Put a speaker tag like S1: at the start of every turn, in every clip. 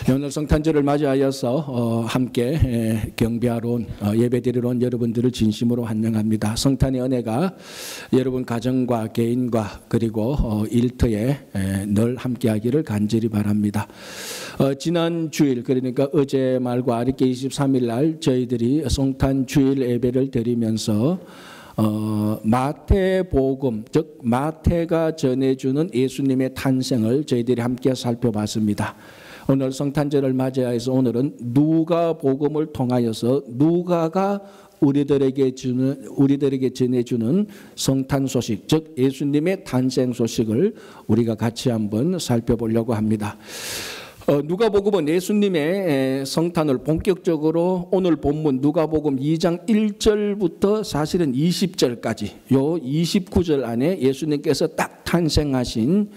S1: 오늘 성탄절을 맞이하여서 함께 경배하러 온 예배드리러 온 여러분들을 진심으로 환영합니다. 성탄의 은혜가 여러분 가정과 개인과 그리고 일터에 늘 함께하기를 간절히 바랍니다. 지난 주일 그러니까 어제 말과 아랫게 23일 날 저희들이 성탄 주일 예배를 드리면서 마태복음 즉 마태가 전해주는 예수님의 탄생을 저희들이 함께 살펴봤습니다. 오늘 성탄절을 맞이해서 오늘은 누가복음을 통하여서 누가가 우리들에게 전해주는 성탄 소식, 즉 예수님의 탄생 소식을 우리가 같이 한번 살펴보려고 합니다. 누가복음은 예수님의 성탄을 본격적으로 오늘 본문 누가복음 2장 1절부터 사실은 20절까지 요 29절 안에 예수님께서 딱 탄생하신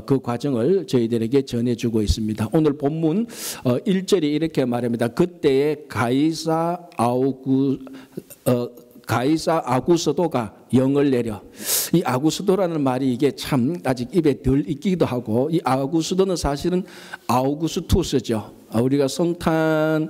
S1: 그 과정을 저희들에게 전해주고 있습니다. 오늘 본문 1절이 이렇게 말합니다. 그때에 가이사 아구스도가 영을 내려. 이 아구스도라는 말이 이게 참 아직 입에 덜 익기도 하고, 이 아구스도는 사실은 아우구스투스죠. 우리가 성탄에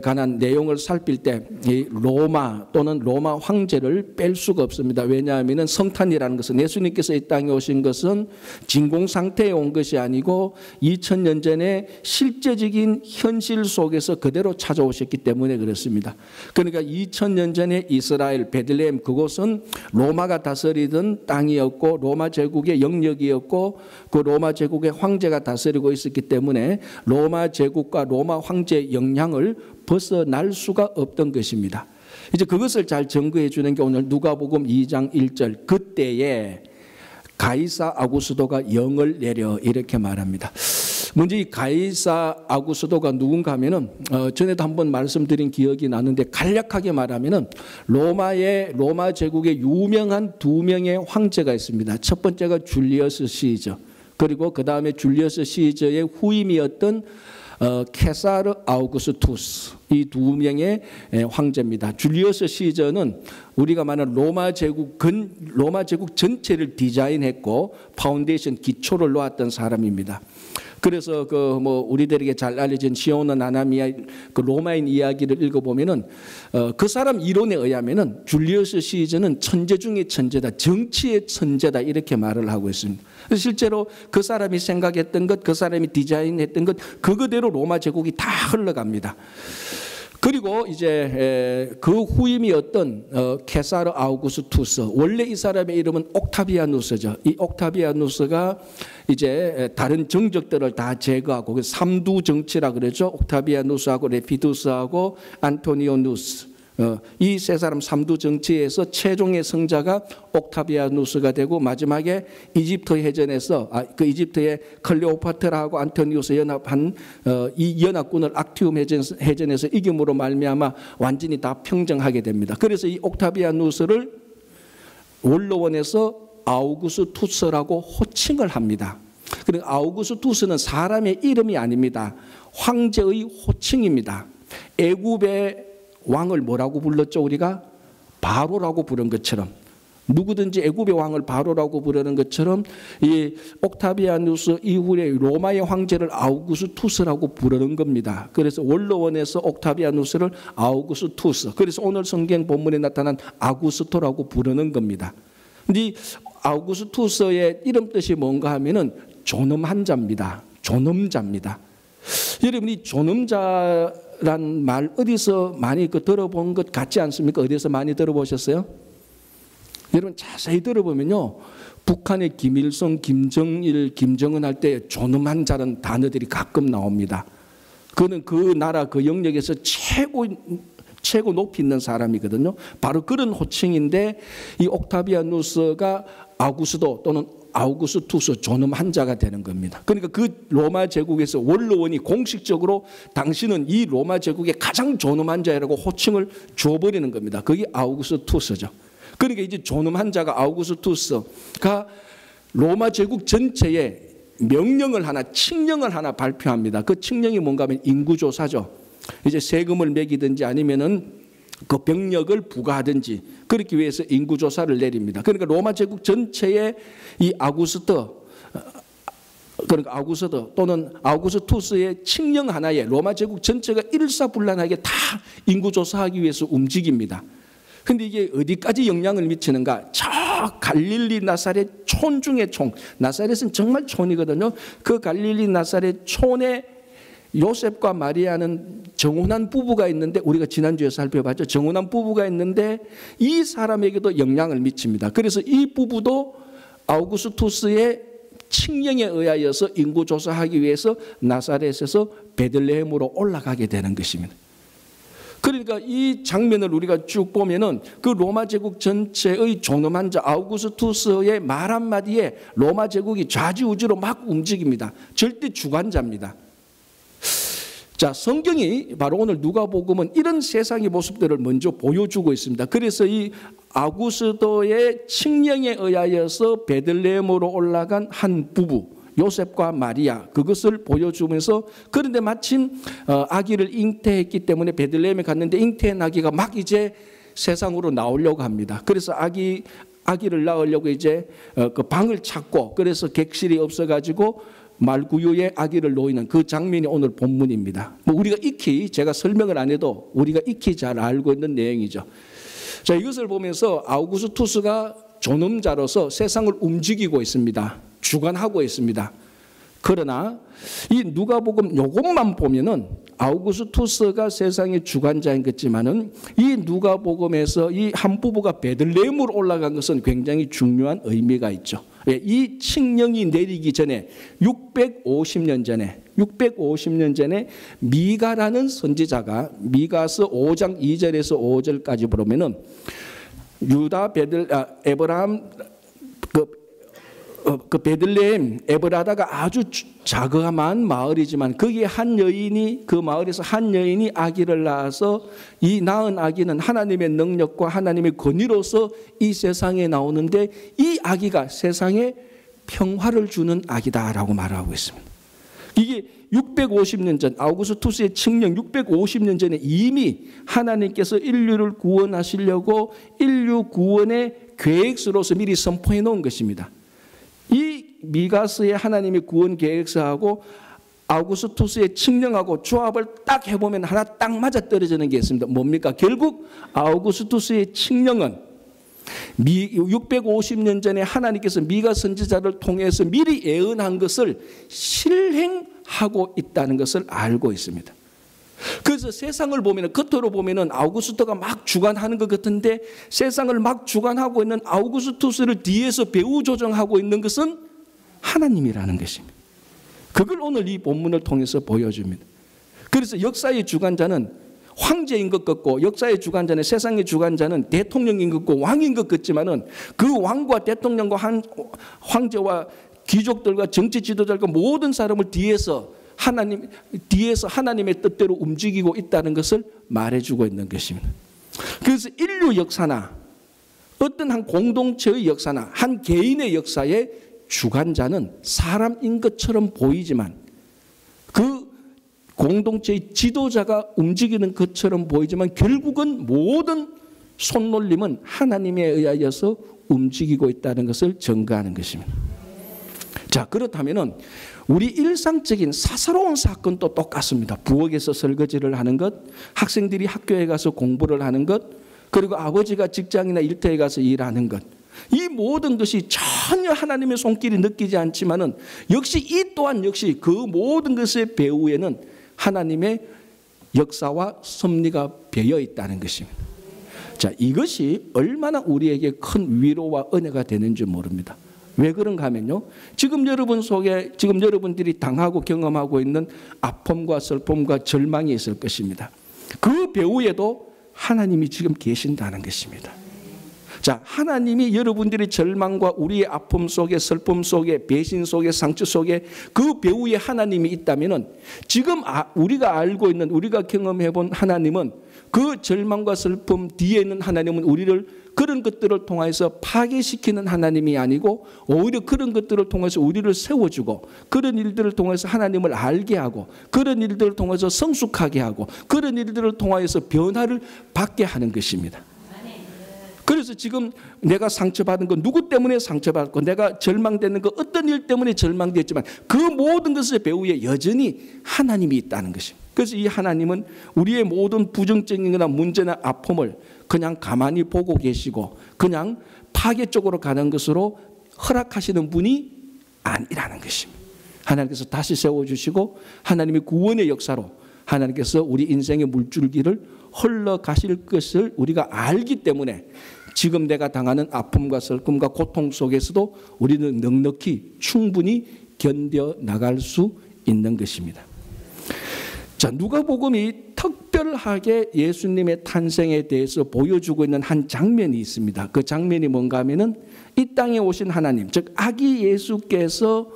S1: 관한 내용을 살필 때 이 로마 또는 로마 황제를 뺄 수가 없습니다. 왜냐하면 성탄이라는 것은 예수님께서 이 땅에 오신 것은 진공 상태에 온 것이 아니고 2000년 전에 실제적인 현실 속에서 그대로 찾아오셨기 때문에 그렇습니다. 그러니까 2000년 전에 이스라엘 베들레헴 그곳은 로마가 다스리던 땅이었고 로마 제국의 영역이었고 그 로마 제국의 황제가 다스리고 있었기 때문에 로마 제국과 로마 황제의 영향을 벗어날 수가 없던 것입니다. 이제 그것을 잘 증거해 주는 게 오늘 누가복음 2장 1절 그때에 가이사 아구스도가 영을 내려 이렇게 말합니다. 먼저 이 가이사 아구스도가 누군가 하면은 전에도 한번 말씀드린 기억이 나는데 간략하게 말하면은 로마 제국의 유명한 두 명의 황제가 있습니다. 첫 번째가 줄리어스 시저, 그리고 그 다음에 줄리어스 시저의 후임이었던 케사르 아우구스투스, 이 두 명의 황제입니다. 줄리어스 시저는 우리가 말하는 로마 제국 전체를 디자인했고 파운데이션 기초를 놓았던 사람입니다. 그래서 우리들에게 잘 알려진 시오노 나나미야 그 로마인 이야기를 읽어보면은 그 사람 이론에 의하면은 줄리어스 시저는 천재 중에 천재다, 정치의 천재다 이렇게 말을 하고 있습니다. 실제로 그 사람이 생각했던 것, 그 사람이 디자인했던 것 그거대로 로마 제국이 다 흘러갑니다. 그리고 이제 그 후임이었던 케사르 아우구스투스, 원래 이 사람의 이름은 옥타비아누스죠. 이 옥타비아누스가 이제 다른 정적들을 다 제거하고 삼두 정치라 그러죠. 옥타비아누스하고 레피두스하고 안토니오누스, 이 세 사람 삼두 정치에서 최종의 승자가 옥타비아누스가 되고 마지막에 이집트 해전에서 그 이집트의 클레오파트라하고 안토니우스 연합한 이 연합군을 악티움 해전에서 이김으로 말미암아 완전히 다 평정하게 됩니다. 그래서 이 옥타비아누스를 원로원에서 아우구스투스라고 호칭을 합니다. 그리고 아우구스투스는 사람의 이름이 아닙니다. 황제의 호칭입니다. 애굽의 왕을 뭐라고 불렀죠? 우리가 바로라고 부른 것처럼, 누구든지 애굽의 왕을 바로라고 부르는 것처럼 이 옥타비아누스 이후에 로마의 황제를 아우구스투스라고 부르는 겁니다. 그래서 원로원에서 옥타비아누스를 아우구스투스, 그래서 오늘 성경 본문에 나타난 아구스토라고 부르는 겁니다. 근데 이 아우구스투스의 이름 뜻이 뭔가 하면은 존엄 한자입니다. 존엄자입니다. 여러분이 존엄자란 말 어디서 많이 들어본 것 같지 않습니까? 어디서 많이 들어보셨어요? 여러분 자세히 들어보면요, 북한의 김일성, 김정일, 김정은 할 때 존엄한 자라는 단어들이 가끔 나옵니다. 그는 그 나라 그 영역에서 최고 높이 있는 사람이거든요. 바로 그런 호칭인데 이 옥타비아누스가 아구스도 또는 아우구스투스 존엄한 자가 되는 겁니다. 그러니까 그 로마 제국에서 원로원이 공식적으로 당신은 이 로마 제국의 가장 존엄한 자라고 호칭을 줘버리는 겁니다. 그게 아우구스투스죠. 그러니까 이제 존엄한 자가 아우구스투스가 로마 제국 전체에 명령을 하나, 칙령을 하나 발표합니다. 그 칙령이 뭔가 하면 인구조사죠. 이제 세금을 매기든지 아니면은 그 병력을 부과하든지 그렇기 위해서 인구조사를 내립니다. 그러니까 로마 제국 전체에 이 아구스토 그러니까 아우구스도 또는 아우구스투스의 칙령 하나에 로마 제국 전체가 일사불란하게 다 인구 조사하기 위해서 움직입니다. 근데 이게 어디까지 영향을 미치는가? 저 갈릴리 나사렛 촌 중의 촌. 나사렛은 정말 촌이거든요. 그 갈릴리 나사렛 촌에 요셉과 마리아는 정혼한 부부가 있는데, 우리가 지난주에 살펴봤죠. 정혼한 부부가 있는데 이 사람에게도 영향을 미칩니다. 그래서 이 부부도 아우구스투스의 칙령에 의하여서 인구 조사하기 위해서 나사렛에서 베들레헴으로 올라가게 되는 것입니다. 그러니까 이 장면을 우리가 쭉 보면은 그 로마 제국 전체의 존엄한 자 아우구스투스의 말 한마디에 로마 제국이 좌지우지로 막 움직입니다. 절대 주관자입니다. 자, 성경이 바로 오늘 누가복음은 이런 세상의 모습들을 먼저 보여주고 있습니다. 그래서 이 아우구스도의 칙령에 의하여서 베들레헴으로 올라간 한 부부 요셉과 마리아, 그것을 보여주면서, 그런데 마침 아기를 잉태했기 때문에 베들레헴에 갔는데 잉태한 아기가 막 이제 세상으로 나오려고 합니다. 그래서 아기를 낳으려고 이제 그 방을 찾고, 그래서 객실이 없어가지고 말구유에 아기를 놓이는 그 장면이 오늘 본문입니다. 뭐 우리가 익히, 제가 설명을 안 해도 우리가 익히 잘 알고 있는 내용이죠. 자, 이것을 보면서 아우구스투스가 존엄자로서 세상을 움직이고 있습니다. 주관하고 있습니다. 그러나 이 누가복음 요것만 보면은 아우구스투스가 세상의 주관자인 것지만은 이 누가복음에서 이 한 부부가 베들레헴으로 올라간 것은 굉장히 중요한 의미가 있죠. 이 칙령이 내리기 전에 650년 전에 미가라는 선지자가 미가서 5장 2절에서 5절까지 보면은 유다 에브라함 그 베들레헴 에브라다가 아주 자그마한 마을이지만 거기에 한 여인이, 그 마을에서 한 여인이 아기를 낳아서 이 낳은 아기는 하나님의 능력과 하나님의 권위로서 이 세상에 나오는데 이 아기가 세상에 평화를 주는 아기다라고 말하고 있습니다. 이게 650년 전 아우구스투스의 칙령 650년 전에 이미 하나님께서 인류를 구원하시려고 인류 구원의 계획서로서 미리 선포해 놓은 것입니다. 이 미가서의 하나님의 구원 계획서하고 아우구스투스의 칙령하고 조합을 딱 해보면 하나 딱 맞아떨어지는 게 있습니다. 뭡니까? 결국 아우구스투스의 칙령은 650년 전에 하나님께서 미가 선지자를 통해서 미리 예언한 것을 실행하고 있다는 것을 알고 있습니다. 그래서 세상을 보면, 겉으로 보면 아우구스토가 막 주관하는 것 같은데 세상을 막 주관하고 있는 아우구스투스를 뒤에서 배후 조정하고 있는 것은 하나님이라는 것입니다. 그걸 오늘 이 본문을 통해서 보여줍니다. 그래서 역사의 주관자는 황제인 것 같고, 역사의 주관자는, 세상의 주관자는 대통령인 것 같고 왕인 것 같지만은 그 왕과 대통령과 황제와 귀족들과 정치 지도자들과 모든 사람을 뒤에서 하나님의 뜻대로 움직이고 있다는 것을 말해주고 있는 것입니다. 그래서 인류 역사나 어떤 한 공동체의 역사나 한 개인의 역사의 주관자는 사람인 것처럼 보이지만 그 공동체의 지도자가 움직이는 것처럼 보이지만 결국은 모든 손놀림은 하나님에 의하여서 움직이고 있다는 것을 증거하는 것입니다. 자, 그렇다면은 우리 일상적인 사사로운 사건도 똑같습니다. 부엌에서 설거지를 하는 것, 학생들이 학교에 가서 공부를 하는 것, 그리고 아버지가 직장이나 일터에 가서 일하는 것. 이 모든 것이 전혀 하나님의 손길이 느끼지 않지만은 역시 이 또한 역시 그 모든 것의 배후에는 하나님의 역사와 섭리가 배어 있다는 것입니다. 자, 이것이 얼마나 우리에게 큰 위로와 은혜가 되는지 모릅니다. 왜 그런가 하면요, 지금 여러분들이 당하고 경험하고 있는 아픔과 슬픔과 절망이 있을 것입니다. 그 배후에도 하나님이 지금 계신다는 것입니다. 자, 하나님이 여러분들의 절망과 우리의 아픔 속에, 슬픔 속에, 배신 속에, 상처 속에 그 배후에 하나님이 있다면은 지금 우리가 알고 있는, 우리가 경험해 본 하나님은, 그 절망과 슬픔 뒤에 있는 하나님은 우리를 그런 것들을 통해서 파괴시키는 하나님이 아니고 오히려 그런 것들을 통해서 우리를 세워주고, 그런 일들을 통해서 하나님을 알게 하고, 그런 일들을 통해서 성숙하게 하고, 그런 일들을 통해서 변화를 받게 하는 것입니다. 그래서 지금 내가 상처받은 거 누구 때문에 상처받고 내가 절망되는 거 어떤 일 때문에 절망됐지만 그 모든 것의 배후에 여전히 하나님이 있다는 것입니다. 그래서 이 하나님은 우리의 모든 부정적인 거나 문제나 아픔을 그냥 가만히 보고 계시고 그냥 파괴 쪽으로 가는 것으로 허락하시는 분이 아니라는 것입니다. 하나님께서 다시 세워주시고 하나님의 구원의 역사로 하나님께서 우리 인생의 물줄기를 흘러가실 것을 우리가 알기 때문에 지금 내가 당하는 아픔과 슬픔과 고통 속에서도 우리는 넉넉히 충분히 견뎌나갈 수 있는 것입니다. 자, 누가복음이 특별하게 예수님의 탄생에 대해서 보여주고 있는 한 장면이 있습니다. 그 장면이 뭔가 하면은 이 땅에 오신 하나님, 즉 아기 예수께서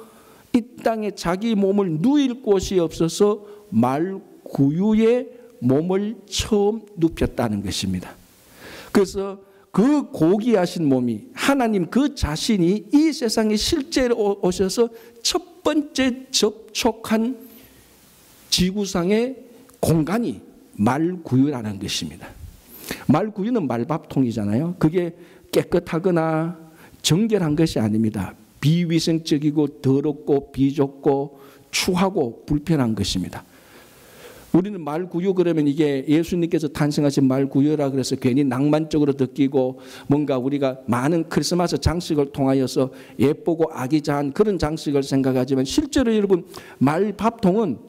S1: 이 땅에 자기 몸을 누일 곳이 없어서 말구유에 몸을 처음 눕혔다는 것입니다. 그래서 그 고귀하신 몸이 하나님 그 자신이 이 세상에 실제로 오셔서 첫 번째 접촉한 지구상의 공간이 말구유라는 것입니다. 말구유는 말밥통이잖아요. 그게 깨끗하거나 정결한 것이 아닙니다. 비위생적이고 더럽고 비좁고 추하고 불편한 것입니다. 우리는 말구유 그러면 이게 예수님께서 탄생하신 말구유라 그래서 괜히 낭만적으로 느끼고 뭔가 우리가 많은 크리스마스 장식을 통하여서 예쁘고 아기자한 그런 장식을 생각하지만 실제로 여러분 말밥통은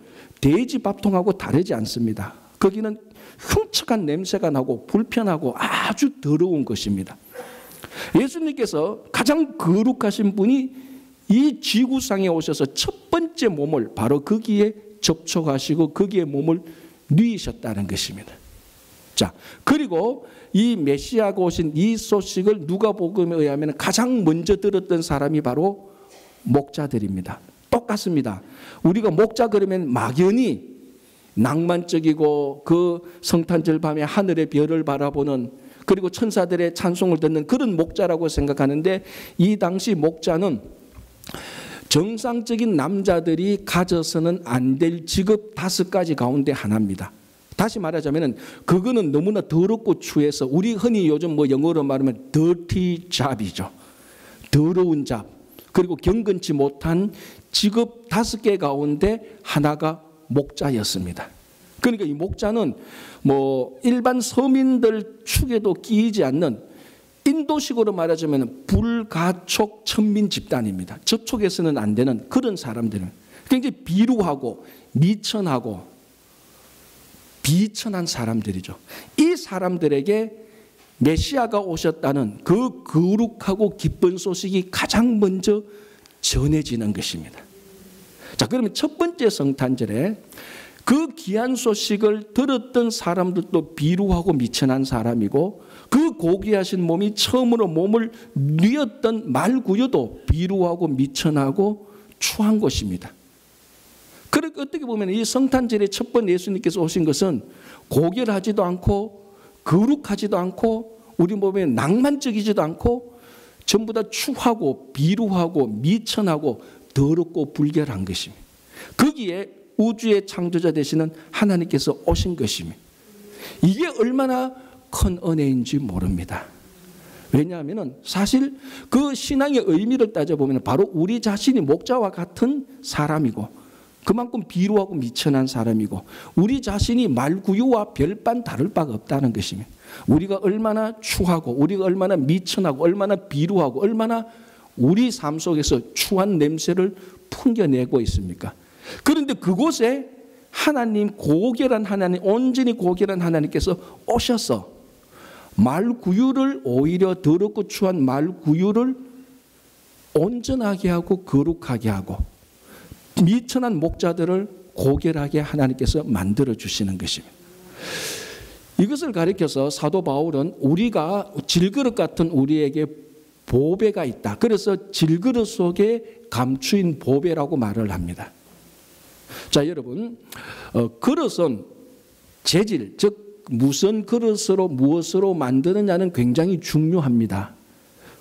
S1: 돼지 밥통하고 다르지 않습니다. 거기는 흉측한 냄새가 나고 불편하고 아주 더러운 것입니다. 예수님께서 가장 거룩하신 분이 이 지구상에 오셔서 첫 번째 몸을 바로 거기에 접촉하시고 거기에 몸을 누이셨다는 것입니다. 자, 그리고 이 메시아가 오신 이 소식을 누가복음에 의하면 가장 먼저 들었던 사람이 바로 목자들입니다. 똑같습니다. 우리가 목자 그러면 막연히 낭만적이고 그 성탄절 밤에 하늘의 별을 바라보는 그리고 천사들의 찬송을 듣는 그런 목자라고 생각하는데 이 당시 목자는 정상적인 남자들이 가져서는 안 될 직업 5가지 가운데 하나입니다. 다시 말하자면 그거는 너무나 더럽고 추해서 우리 흔히 요즘 뭐 영어로 말하면 dirty job이죠. 더러운 잡. 그리고 경건치 못한 직업 5개 가운데 하나가 목자였습니다. 그러니까 이 목자는 뭐 일반 서민들 축에도 끼이지 않는 인도식으로 말하자면 불가촉 천민 집단입니다. 접촉해서는 안 되는 그런 사람들은 굉장히 비루하고 미천하고 비천한 사람들이죠. 이 사람들에게 메시아가 오셨다는 그 거룩하고 기쁜 소식이 가장 먼저 전해지는 것입니다. 자, 그러면 첫 번째 성탄절에 그 귀한 소식을 들었던 사람들도 비루하고 미천한 사람이고 그 고귀하신 몸이 처음으로 몸을 뉘었던 말구유도 비루하고 미천하고 추한 것입니다. 그러니까 어떻게 보면 이 성탄절의 첫 번 예수님께서 오신 것은 고결하지도 않고 거룩하지도 않고 우리 몸에 낭만적이지도 않고 전부 다 추하고 비루하고 미천하고 더럽고 불결한 것입니다. 거기에 우주의 창조자 되시는 하나님께서 오신 것입니다. 이게 얼마나 큰 은혜인지 모릅니다. 왜냐하면 사실 그 신앙의 의미를 따져보면 바로 우리 자신이 목자와 같은 사람이고 그만큼 비루하고 미천한 사람이고 우리 자신이 말구유와 별반 다를 바가 없다는 것입니다. 우리가 얼마나 추하고 우리가 얼마나 미천하고 얼마나 비루하고 얼마나 우리 삶 속에서 추한 냄새를 풍겨내고 있습니까? 그런데 그곳에 하나님 고결한 하나님 온전히 고결한 하나님께서 오셔서 말구유를 오히려 더럽고 추한 말구유를 온전하게 하고 거룩하게 하고 미천한 목자들을 고결하게 하나님께서 만들어 주시는 것입니다. 이것을 가리켜서 사도 바울은 우리가 질그릇 같은 우리에게 보배가 있다. 그래서 질그릇 속에 감추인 보배라고 말을 합니다. 자, 여러분, 그릇은 재질, 즉 무슨 그릇으로 무엇으로 만드느냐는 굉장히 중요합니다.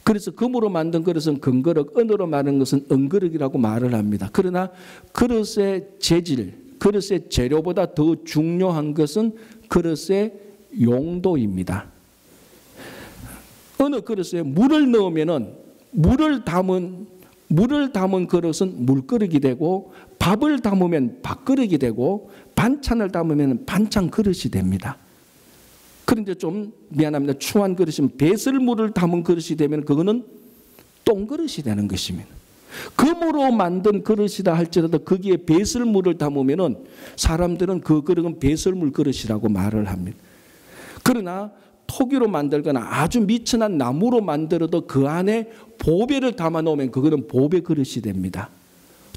S1: 그래서 금으로 만든 그릇은 금그릇, 은으로 만든 것은 은그릇이라고 말을 합니다. 그러나 그릇의 재질, 그릇의 재료보다 더 중요한 것은 그릇의 용도입니다. 어느 그릇에 물을 넣으면은 물을 담은 그릇은 물그릇이 되고, 밥을 담으면 밥그릇이 되고, 반찬을 담으면 반찬 그릇이 됩니다. 그런데 좀 미안합니다. 추한 그릇이면 배설물을 담은 그릇이 되면 그거는 똥그릇이 되는 것입니다. 금으로 만든 그릇이다 할지라도 거기에 배설물을 담으면은 사람들은 그 그릇은 배설물 그릇이라고 말을 합니다. 그러나 토기로 만들거나 아주 미천한 나무로 만들어도 그 안에 보배를 담아 놓으면 그거는 보배 그릇이 됩니다.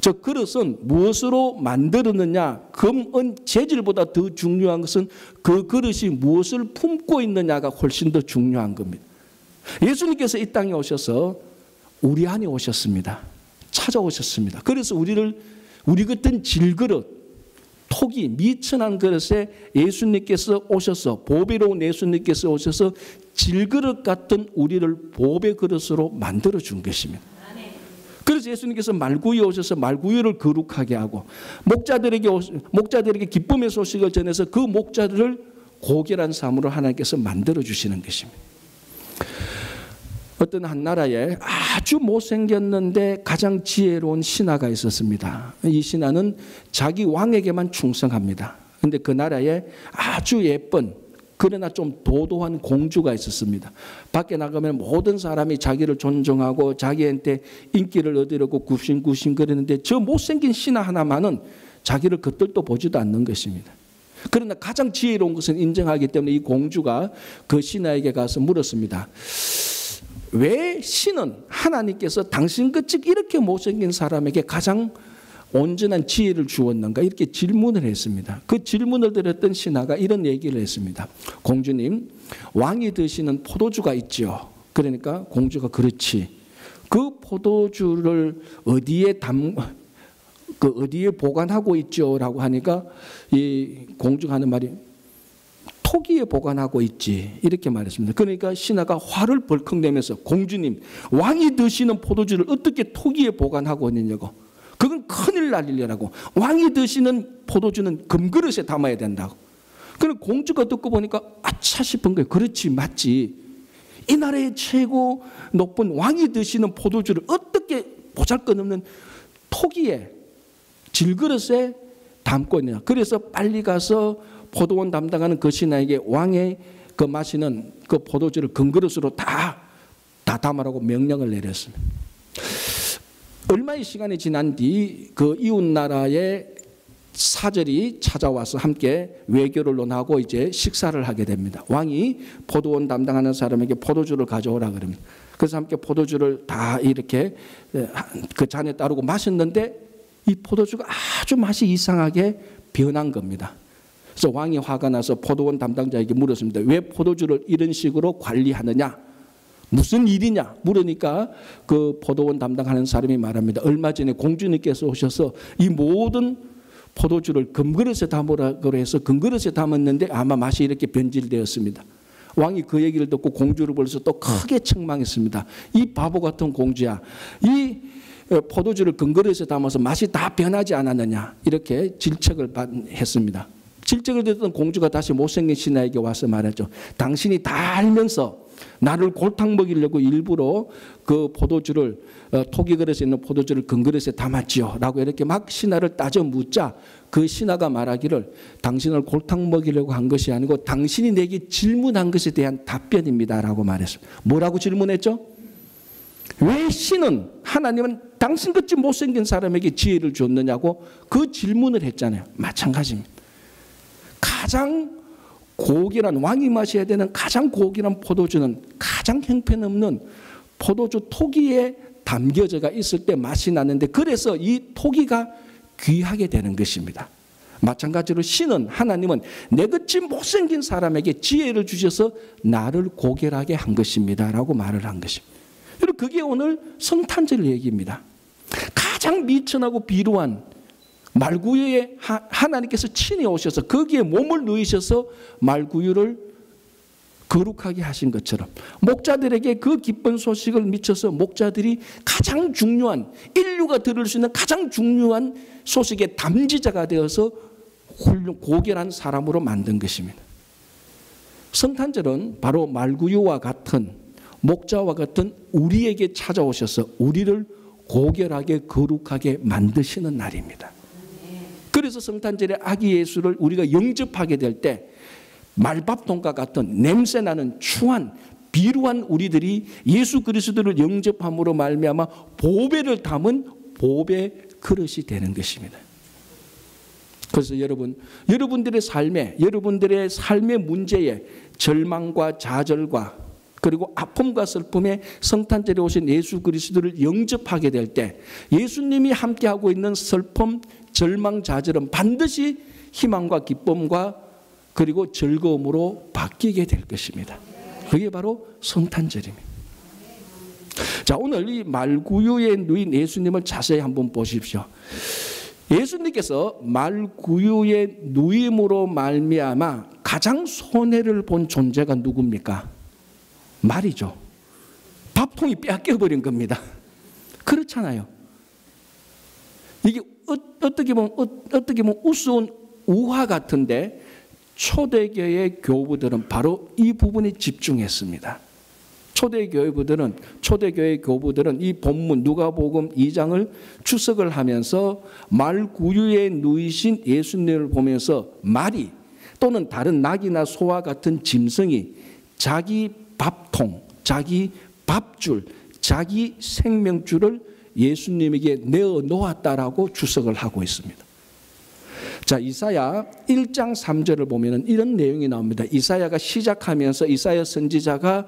S1: 저 그릇은 무엇으로 만들었느냐, 금, 은, 재질보다 더 중요한 것은 그 그릇이 무엇을 품고 있느냐가 훨씬 더 중요한 겁니다. 예수님께서 이 땅에 오셔서 우리 안에 오셨습니다. 찾아오셨습니다. 그래서 우리 같은 질그릇, 토기, 미천한 그릇에 예수님께서 오셔서, 보배로운 예수님께서 오셔서 질그릇 같은 우리를 보배 그릇으로 만들어 준 것입니다. 그래서 예수님께서 말구유에 오셔서 말구유를 거룩하게 하고, 목자들에게 기쁨의 소식을 전해서 그 목자들을 고결한 삶으로 하나님께서 만들어 주시는 것입니다. 어떤 한 나라에 아주 못생겼는데 가장 지혜로운 신하가 있었습니다. 이 신하는 자기 왕에게만 충성합니다. 그런데 그 나라에 아주 예쁜, 그러나 좀 도도한 공주가 있었습니다. 밖에 나가면 모든 사람이 자기를 존중하고 자기한테 인기를 얻으려고 굽신굽신 거리는데, 저 못생긴 신하 하나만은 자기를 겉들도 보지도 않는 것입니다. 그러나 가장 지혜로운 것은 인정하기 때문에 이 공주가 그 신하에게 가서 물었습니다. 왜 신은 하나님께서 당신같이 이렇게 못생긴 사람에게 가장 온전한 지혜를 주었는가, 이렇게 질문을 했습니다. 그 질문을 드렸던 신하가 이런 얘기를 했습니다. 공주님, 왕이 드시는 포도주가 있죠. 그러니까 공주가 그렇지. 그 포도주를 어디에 보관하고 있죠? 라고 하니까 이 공주가 하는 말이 토기에 보관하고 있지, 이렇게 말했습니다. 그러니까 신하가 화를 벌컥 내면서, 공주님, 왕이 드시는 포도주를 어떻게 토기에 보관하고 있느냐고. 그건 큰일 날 일이라고. 왕이 드시는 포도주는 금그릇에 담아야 된다고. 그럼 공주가 듣고 보니까 아차 싶은 거예요. 그렇지, 맞지. 이 나라의 최고 높은 왕이 드시는 포도주를 어떻게 보잘것없는 토기에, 질그릇에 담고 있느냐. 그래서 빨리 가서 포도원 담당하는 그 신하에게 왕의 그 마시는 그 포도주를 금그릇으로 다 담으라고 명령을 내렸습니다. 얼마의 시간이 지난 뒤 그 이웃 나라의 사절이 찾아와서 함께 외교를 논하고 이제 식사를 하게 됩니다. 왕이 포도원 담당하는 사람에게 포도주를 가져오라 그럽니다. 그래서 함께 포도주를 다 이렇게 그 잔에 따르고 마셨는데 이 포도주가 아주 맛이 이상하게 변한 겁니다. 그래서 왕이 화가 나서 포도원 담당자에게 물었습니다. 왜 포도주를 이런 식으로 관리하느냐? 무슨 일이냐? 물으니까 그 포도원 담당하는 사람이 말합니다. 얼마 전에 공주님께서 오셔서 이 모든 포도주를 금그릇에 담으라고 해서 금그릇에 담았는데 아마 맛이 이렇게 변질되었습니다. 왕이 그 얘기를 듣고 공주를 불러서 또 크게 책망했습니다. 이 바보 같은 공주야, 이 포도주를 금그릇에 담아서 맛이 다 변하지 않았느냐, 이렇게 질책을 했습니다. 질책을 듣던 공주가 다시 못생긴 신하에게 와서 말하죠. 당신이 다 알면서 나를 골탕 먹이려고 일부러 그 포도주를 토기 그릇에 있는 포도주를 금그릇에 담았지요 라고 이렇게 막 신하를 따져 묻자 그 신하가 말하기를 당신을 골탕 먹이려고 한 것이 아니고 당신이 내게 질문한 것에 대한 답변입니다 라고 말했습니다. 뭐라고 질문했죠? 왜 신은, 하나님은 당신같이 못생긴 사람에게 지혜를 줬느냐고 그 질문을 했잖아요. 마찬가지입니다. 가장 고결한, 왕이 마셔야 되는 가장 고결한 포도주는 가장 형편없는 포도주 토기에 담겨져가 있을 때 맛이 나는데, 그래서 이 토기가 귀하게 되는 것입니다. 마찬가지로 신은, 하나님은 내같이 못생긴 사람에게 지혜를 주셔서 나를 고결하게 한 것입니다 라고 말을 한 것입니다. 그리고 그게 오늘 성탄절 얘기입니다. 가장 미천하고 비루한 말구유에 하나님께서 친히 오셔서 거기에 몸을 누이셔서 말구유를 거룩하게 하신 것처럼 목자들에게 그 기쁜 소식을 미쳐서 목자들이 가장 중요한, 인류가 들을 수 있는 가장 중요한 소식의 담지자가 되어서 고결한 사람으로 만든 것입니다. 성탄절은 바로 말구유와 같은 목자와 같은 우리에게 찾아오셔서 우리를 고결하게 거룩하게 만드시는 날입니다. 그래서 성탄절에 아기 예수를 우리가 영접하게 될 때 말밥통과 같은 냄새나는 추한 비루한 우리들이 예수 그리스도를 영접함으로 말미암아 보배를 담은 보배 그릇이 되는 것입니다. 그래서 여러분들의 삶의 문제에 절망과 좌절과 그리고 아픔과 슬픔에 성탄절에 오신 예수 그리스도를 영접하게 될 때 예수님이 함께하고 있는 슬픔, 절망, 좌절은 반드시 희망과 기쁨과 그리고 즐거움으로 바뀌게 될 것입니다. 그게 바로 성탄절입니다. 자, 오늘 이 말구유에 누인 예수님을 자세히 한번 보십시오. 예수님께서 말구유에 누임으로 말미암아 가장 손해를 본 존재가 누굽니까? 말이죠. 밥통이 빼앗겨버린 겁니다. 그렇잖아요. 이게 어떻게 보면 우스운 우화 같은데 초대교회 교부들은 바로 이 부분에 집중했습니다. 초대교회 교부들은 이 본문 누가복음 2장을 추석을 하면서 말구유에 누이신 예수님을 보면서 말이 또는 다른 낙이나 소와 같은 짐승이 자기 밥통, 자기 밥줄, 자기 생명줄을 예수님에게 내어 놓았다라고 추석을 하고 있습니다. 자, 이사야 1장 3절을 보면 이런 내용이 나옵니다. 이사야가 시작하면서 이사야 선지자가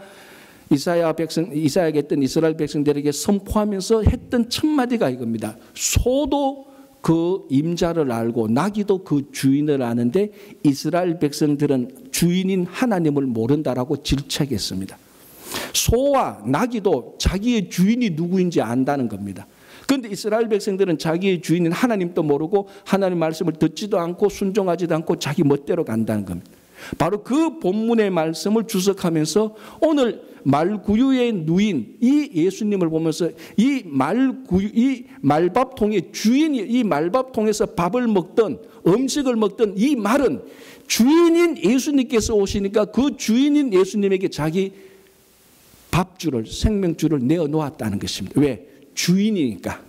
S1: 이사야에게 했던 이스라엘 백성들에게 선포하면서 했던 첫 마디가 이겁니다. 소도 그 임자를 알고 나귀도 그 주인을 아는데 이스라엘 백성들은 주인인 하나님을 모른다라고 질책했습니다. 소와 나귀도 자기의 주인이 누구인지 안다는 겁니다. 그런데 이스라엘 백성들은 자기의 주인인 하나님도 모르고 하나님 말씀을 듣지도 않고 순종하지도 않고 자기 멋대로 간다는 겁니다. 바로 그 본문의 말씀을 주석하면서 오늘 말구유에 누인 이 예수님을 보면서 이 말밥통의 주인이 이 말밥통에서 밥을 먹던 음식을 먹던 이 말은 주인인 예수님께서 오시니까 그 주인인 예수님에게 자기 밥줄을 생명줄을 내어 놓았다는 것입니다. 왜? 주인이니까.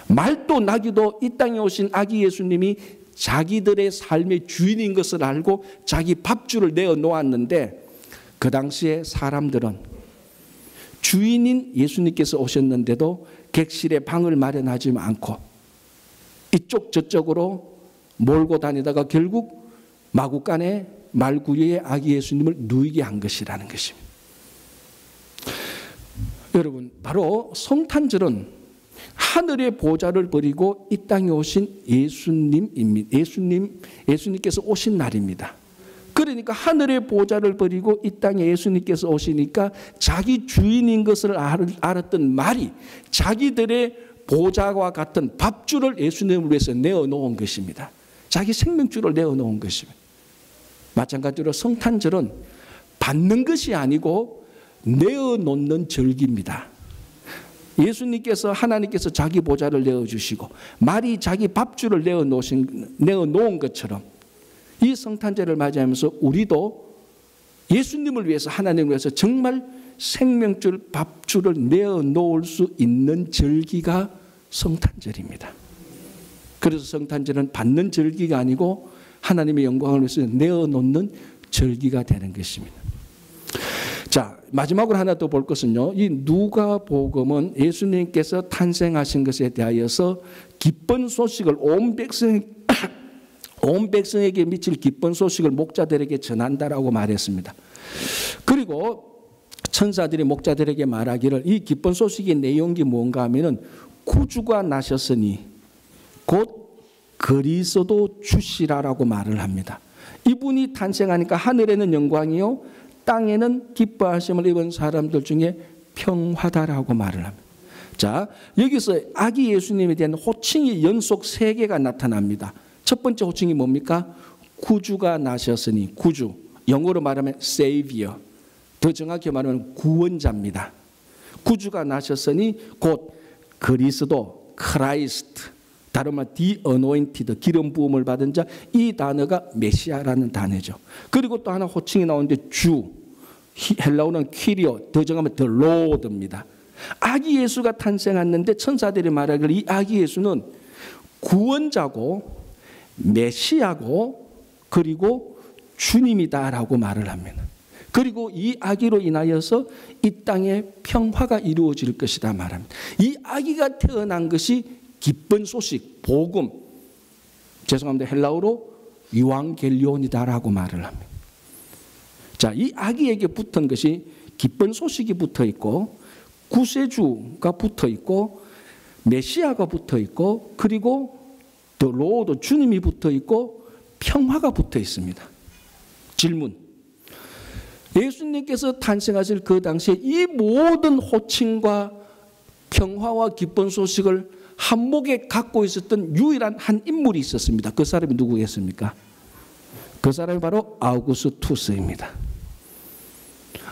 S1: 말도 나귀도 이 땅에 오신 아기 예수님이 자기들의 삶의 주인인 것을 알고 자기 밥줄을 내어 놓았는데 그 당시에 사람들은 주인인 예수님께서 오셨는데도 객실에 방을 마련하지 않고 이쪽 저쪽으로 몰고 다니다가 결국 마구간에 말구유에 아기 예수님을 누이게 한 것이라는 것입니다. 여러분, 바로 성탄절은 하늘의 보좌를 버리고 이 땅에 오신 예수님입니다. 예수님께서 오신 날입니다. 그러니까 하늘의 보좌를 버리고 이 땅에 예수님께서 오시니까 자기 주인인 것을 알았던 말이 자기들의 보좌와 같은 밥줄을 예수님을 위해서 내어놓은 것입니다. 자기 생명줄을 내어놓은 것입니다. 마찬가지로 성탄절은 받는 것이 아니고 내어놓는 절기입니다. 예수님께서 하나님께서 자기 보좌를 내어주시고 말이 자기 밥줄을 내어놓은 것처럼 이 성탄절을 맞이하면서 우리도 예수님을 위해서 하나님을 위해서 정말 생명줄 밥줄을 내어놓을 수 있는 절기가 성탄절입니다. 그래서 성탄절은 받는 절기가 아니고 하나님의 영광을 위해서 내어놓는 절기가 되는 것입니다. 자, 마지막으로 하나 더 볼 것은요. 이 누가복음은 예수님께서 탄생하신 것에 대하여서 기쁜 소식을 온 백성에게 미칠 기쁜 소식을 목자들에게 전한다라고 말했습니다. 그리고 천사들이 목자들에게 말하기를 이 기쁜 소식의 내용이 뭔가 하면은 구주가 나셨으니 곧 그리스도 주시라라고 말을 합니다. 이분이 탄생하니까 하늘에는 영광이요 땅에는 기뻐하심을 입은 사람들 중에 평화다라고 말을 합니다. 자, 여기서 아기 예수님에 대한 호칭이 연속 3개가 나타납니다. 첫 번째 호칭이 뭡니까? 구주가 나셨으니, 구주, 영어로 말하면 Savior, 더 정확히 말하면 구원자입니다. 구주가 나셨으니 곧 그리스도, 크라이스트, 다른 말 The Anointed, 기름 부음을 받은 자, 이 단어가 메시아라는 단어죠. 그리고 또 하나 호칭이 나오는데 주, 헬라어는 퀴리오, 더 정하면 더 로드입니다. 아기 예수가 탄생했는데 천사들이 말하기를 이 아기 예수는 구원자고 메시아고 그리고 주님이다라고 말을 합니다. 그리고 이 아기로 인하여서 이 땅에 평화가 이루어질 것이다 말합니다. 이 아기가 태어난 것이 기쁜 소식, 복음, 죄송합니다. 헬라어로 유앙겔리온이다라고 말을 합니다. 자, 이 아기에게 붙은 것이 기쁜 소식이 붙어 있고 구세주가 붙어 있고 메시아가 붙어 있고 그리고 더 로드 주님이 붙어 있고 평화가 붙어 있습니다. 질문. 예수님께서 탄생하실 그 당시에 이 모든 호칭과 평화와 기쁜 소식을 한목에 갖고 있었던 유일한 한 인물이 있었습니다. 그 사람이 누구겠습니까? 그 사람이 바로 아우구스투스입니다.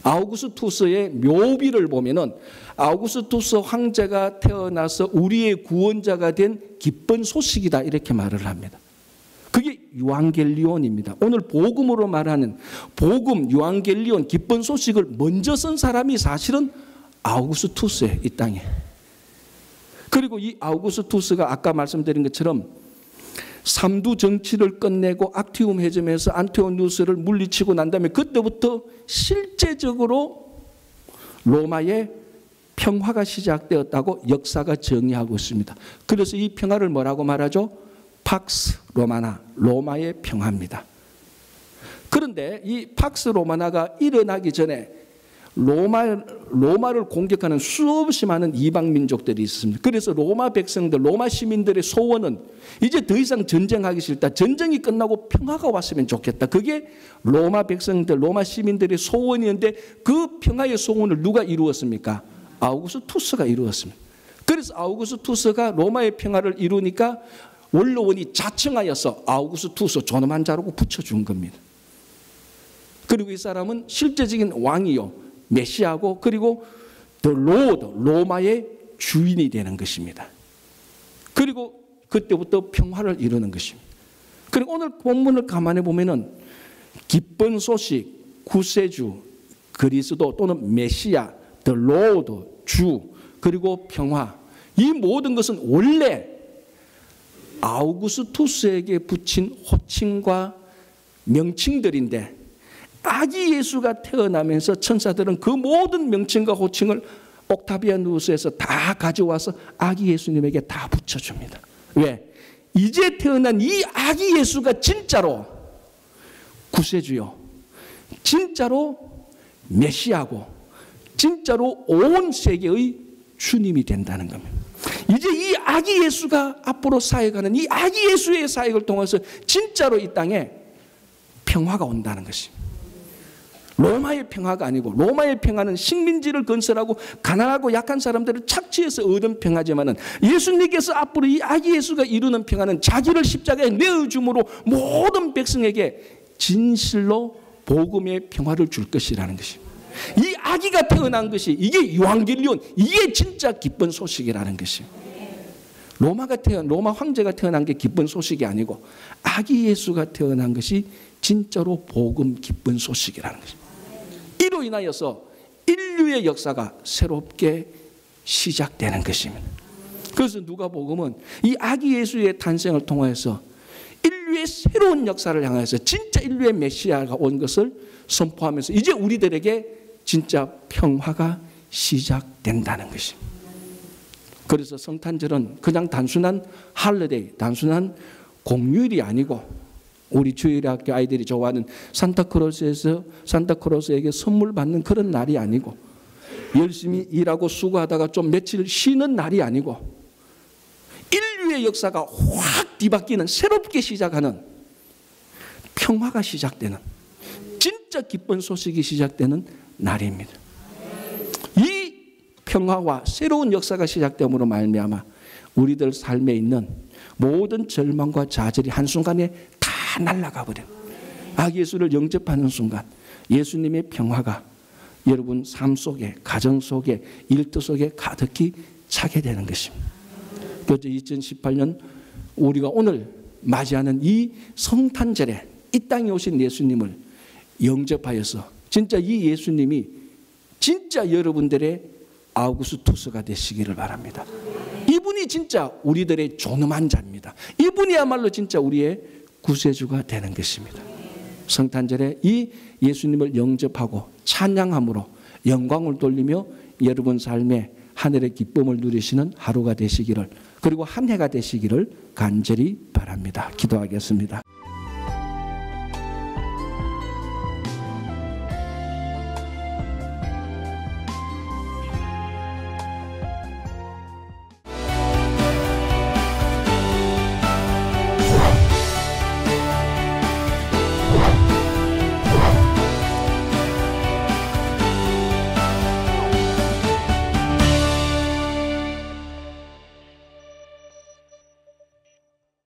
S1: 아우구스투스의 묘비를 보면은 아우구스투스 황제가 태어나서 우리의 구원자가 된 기쁜 소식이다 이렇게 말을 합니다. 그게 유앙겔리온입니다. 오늘 복음으로 말하는 복음, 유앙겔리온, 기쁜 소식을 먼저 쓴 사람이 사실은 아우구스투스예요, 이 땅에. 그리고 이 아우구스투스가 아까 말씀드린 것처럼 삼두 정치를 끝내고 악티움 해점에서 안티오누스를 물리치고 난 다음에 그때부터 실제적으로 로마의 평화가 시작되었다고 역사가 정의하고 있습니다. 그래서 이 평화를 뭐라고 말하죠? 팍스 로마나, 로마의 평화입니다. 그런데 이 팍스 로마나가 일어나기 전에 로마를 공격하는 수없이 많은 이방 민족들이 있습니다. 그래서 로마 백성들, 로마 시민들의 소원은 이제 더 이상 전쟁하기 싫다. 전쟁이 끝나고 평화가 왔으면 좋겠다. 그게 로마 백성들, 로마 시민들의 소원이었는데 그 평화의 소원을 누가 이루었습니까? 아우구스투스가 이루었습니다. 그래서 아우구스투스가 로마의 평화를 이루니까 원로원이 자청하여서 아우구스투스 존엄한 자라고 붙여준 겁니다. 그리고 이 사람은 실제적인 왕이요, 메시아고 그리고 더 로드, 로마의 주인이 되는 것입니다. 그리고 그때부터 평화를 이루는 것입니다. 그리고 오늘 본문을 가만히 보면은 기쁜 소식, 구세주, 그리스도 또는 메시아, 더 로드, 주, 그리고 평화, 이 모든 것은 원래 아우구스투스에게 붙인 호칭과 명칭들인데 아기 예수가 태어나면서 천사들은 그 모든 명칭과 호칭을 옥타비아누스에서 다 가져와서 아기 예수님에게 다 붙여줍니다. 왜? 이제 태어난 이 아기 예수가 진짜로 구세주요, 진짜로 메시아고 진짜로 온 세계의 주님이 된다는 겁니다. 이제 이 아기 예수가 앞으로 사역하는 이 아기 예수의 사역을 통해서 진짜로 이 땅에 평화가 온다는 것입니다. 로마의 평화가 아니고, 로마의 평화는 식민지를 건설하고 가난하고 약한 사람들을 착취해서 얻은 평화지만은 예수님께서 앞으로 이 아기 예수가 이루는 평화는 자기를 십자가에 내어줌으로 모든 백성에게 진실로 복음의 평화를 줄 것이라는 것입니다. 이 아기가 태어난 것이 이게 유앙겔리온, 이게 진짜 기쁜 소식이라는 것입니다. 로마 황제가 태어난 게 기쁜 소식이 아니고 아기 예수가 태어난 것이 진짜로 복음 기쁜 소식이라는 것입니다. 이로 인하여서 인류의 역사가 새롭게 시작되는 것입니다. 그래서 누가복음은 이 아기 예수의 탄생을 통해서 인류의 새로운 역사를 향해서 진짜 인류의 메시아가 온 것을 선포하면서 이제 우리들에게 진짜 평화가 시작된다는 것입니다. 그래서 성탄절은 그냥 단순한 할리데이, 단순한 공휴일이 아니고 우리 주일학교 아이들이 좋아하는 산타크로스에게 선물 받는 그런 날이 아니고 열심히 일하고 수고하다가 좀 며칠 쉬는 날이 아니고 인류의 역사가 확 뒤바뀌는, 새롭게 시작하는, 평화가 시작되는 진짜 기쁜 소식이 시작되는 날입니다. 이 평화와 새로운 역사가 시작됨으로 말미암아 우리들 삶에 있는 모든 절망과 좌절이 한순간에 다 날아가 버려요. 아기 예수를 영접하는 순간 예수님의 평화가 여러분 삶 속에, 가정 속에, 일터 속에 가득히 차게 되는 것입니다. 그래서 2018년 우리가 오늘 맞이하는 이 성탄절에 이 땅에 오신 예수님을 영접하여서 진짜 이 예수님이 진짜 여러분들의 아우구스투스가 되시기를 바랍니다. 이분이 진짜 우리들의 존엄한 자입니다. 이분이야말로 진짜 우리의 구세주가 되는 것입니다. 성탄절에 이 예수님을 영접하고 찬양함으로 영광을 돌리며 여러분 삶에 하늘의 기쁨을 누리시는 하루가 되시기를, 그리고 한 해가 되시기를 간절히 바랍니다. 기도하겠습니다.